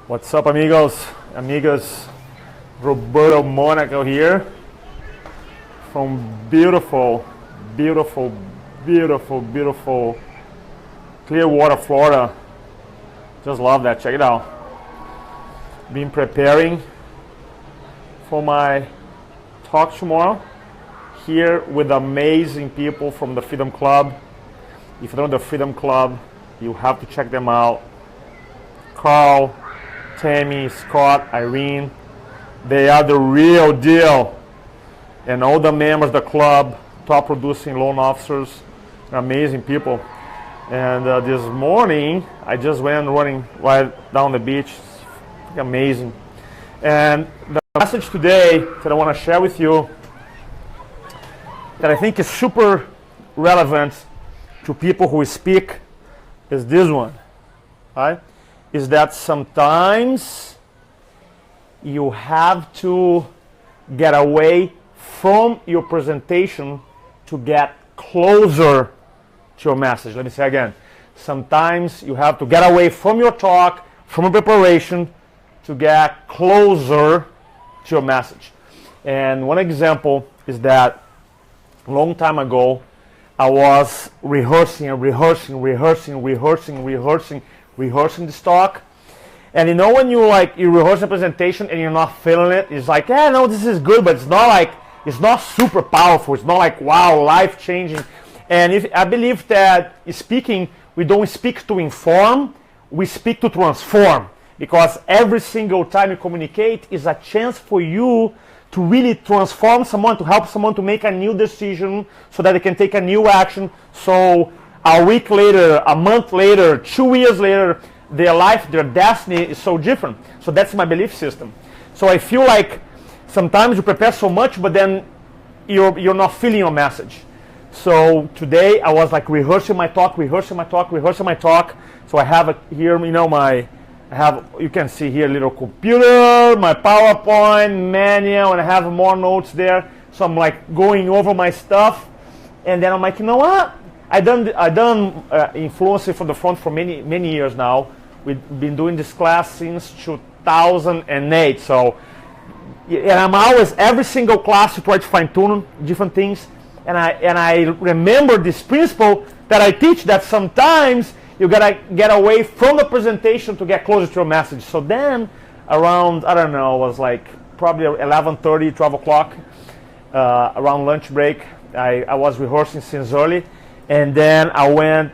What's up, amigos, amigas? Roberto Monaco here from beautiful Clearwater, Florida. Just love that. Check it out. Been preparing for my talk tomorrow here with amazing people from the Freedom Club. If you don't know the Freedom Club, you have to check them out. Carl, Tammy, Scott, Irene, they are the real deal. And all the members of the club, top producing loan officers, amazing people. And this morning, I just went running right down the beach. It's amazing. And the message today that I want to share with you that I think is super relevant to people who speak is this one, right? Is that sometimes you have to get away from your presentation to get closer to your message. Let me say again. Sometimes you have to get away from your talk, from your preparation, to get closer to your message. And one example is that a long time ago, I was rehearsing this talk. And you know when you rehearse a presentation and you're not feeling it, it's like, yeah, no, this is good, but it's not super powerful. It's not like, wow, life-changing. And I believe that speaking, we don't speak to inform, we speak to transform. Because every single time you communicate is a chance for you to really transform someone, to help someone to make a new decision so that they can take a new action. So a week later, a month later, 2 years later, their life, their destiny is so different. So that's my belief system. So I feel like sometimes you prepare so much, but then you're not feeling your message. So today I was like rehearsing my talk. So I have here, you can see here a little computer, my PowerPoint, manual, and I have more notes there. So I'm like going over my stuff, and then I'm like, you know what? I done influencing from the front for many years now. We've been doing this class since 2008. So, and I'm always every single class to try to fine tune different things. And I remember this principle that I teach, that sometimes you gotta get away from the presentation to get closer to your message. So then, around it was like probably 11:30, 12 o'clock, around lunch break. I was rehearsing since early. And then I went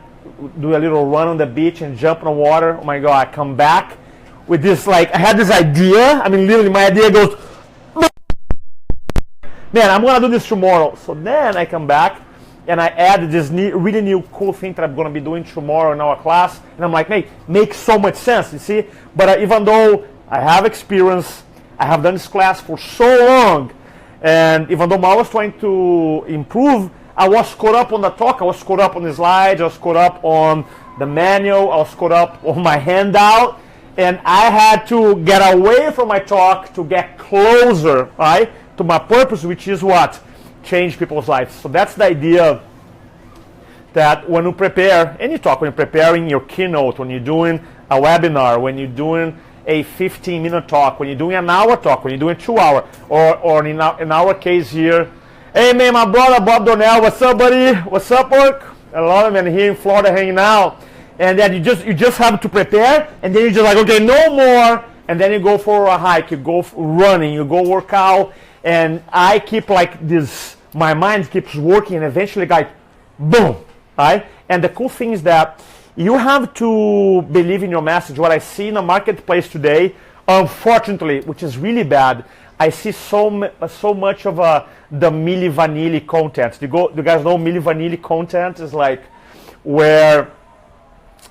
do a little run on the beach and jump in the water. Oh my God, I come back with this, I had this idea. I mean, literally my idea goes, man, I'm going to do this tomorrow. So then I come back and I add this really new cool thing that I'm going to be doing tomorrow in our class. And I'm like, hey, makes so much sense, you see? But even though I have experience, I have done this class for so long, and even though I was trying to improve, I was caught up on the talk, I was caught up on the slides, I was caught up on the manual, I was caught up on my handout, and I had to get away from my talk to get closer, right, to my purpose, which is what? Change people's lives. So that's the idea, that when you prepare any talk, when you're preparing your keynote, when you're doing a webinar, when you're doing a 15-minute talk, when you're doing an hour talk, when you're doing 2 hour, or in our case here, hey man, my brother Bob Donnell, what's up, buddy? What's up, work? I love him, and here in Florida hanging out. And then you just have to prepare, and then you're just like, okay, no more. And then you go for a hike, you go running, you go work out, and I keep like this. My mind keeps working, and eventually, boom, right? And the cool thing is that you have to believe in your message. What I see in the marketplace today, unfortunately, which is really bad, I see so much of the Milli Vanilli content. Do you guys know Milli Vanilli content is like where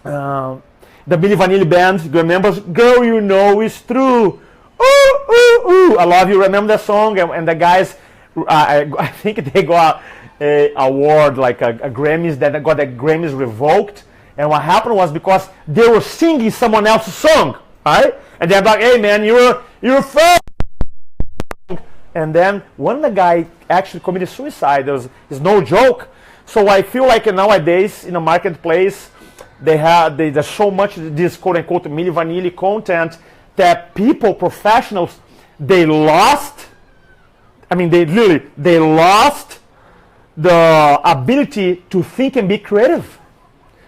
the Milli Vanilli band, you remember, girl, you know it's true. Ooh, ooh, ooh. I love you. Remember that song? And the guys, I think they got a award, like a Grammys, that got the Grammys revoked. And what happened was because they were singing someone else's song, right? And they're like, hey man, you're a And then when the guy actually committed suicide, it's no joke. So I feel like nowadays in the marketplace, there's so much this quote unquote Milli Vanilli content that people, professionals, they lost, they lost the ability to think and be creative,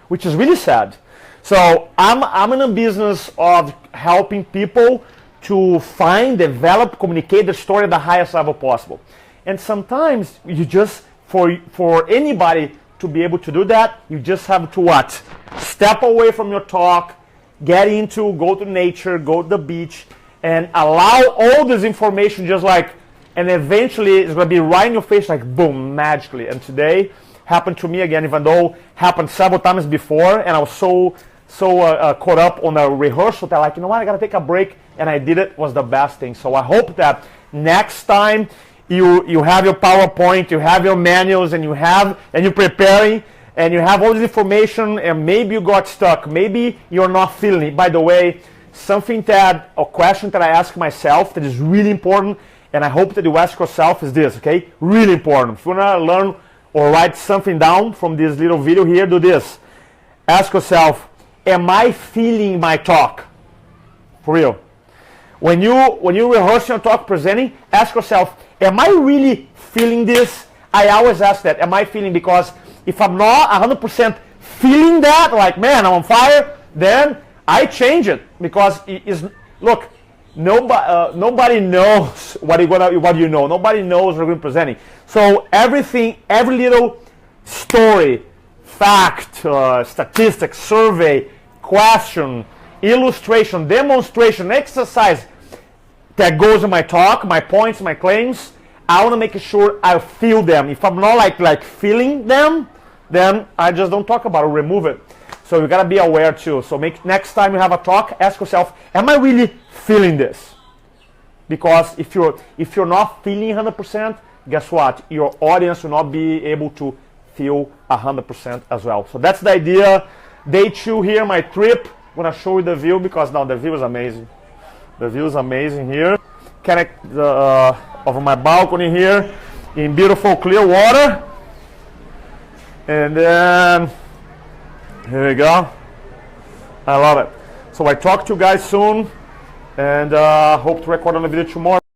which is really sad. So I'm in a business of helping people to find, develop, communicate the story at the highest level possible. And sometimes you just, for anybody to be able to do that, you just have to what? Step away from your talk, go to nature, go to the beach, and allow all this information just like, and eventually it's going to be right in your face like boom, magically. And today happened to me again, even though happened several times before, and I was so caught up on the rehearsal that like, you know what, I got to take a break, and I did it. Was the best thing. So I hope that next time you have your PowerPoint, you have your manuals, and you're preparing, and you have all this information, and maybe you got stuck, maybe you're not feeling it. By the way, a question that I ask myself that is really important, and I hope that you ask yourself is this, okay? Really important. If you want to learn or write something down from this little video here, do this. Ask yourself, am I feeling my talk? For real. When you rehearse your talk presenting, ask yourself, am I really feeling this? I always ask that, am I feeling? Because if I'm not 100% feeling that, like, man, I'm on fire, then I change it. Because look, nobody knows what you know. Nobody knows what you're presenting. So everything, every little story, fact, statistic, survey, question, illustration, demonstration, exercise that goes in my talk, my points, my claims, I want to make sure I feel them. If I'm not like feeling them, then I just don't talk about it, remove it. So you gotta be aware too. So next time you have a talk, ask yourself, am I really feeling this? Because if you're not feeling 100%, guess what? Your audience will not be able to feel 100% as well. So that's the idea. Day 2 here, my trip. I'm gonna show you the view because now the view is amazing. The view is amazing here. Connect over my balcony here in beautiful clear water. And then here we go. I love it. So I talk to you guys soon, and hope to record on the video tomorrow.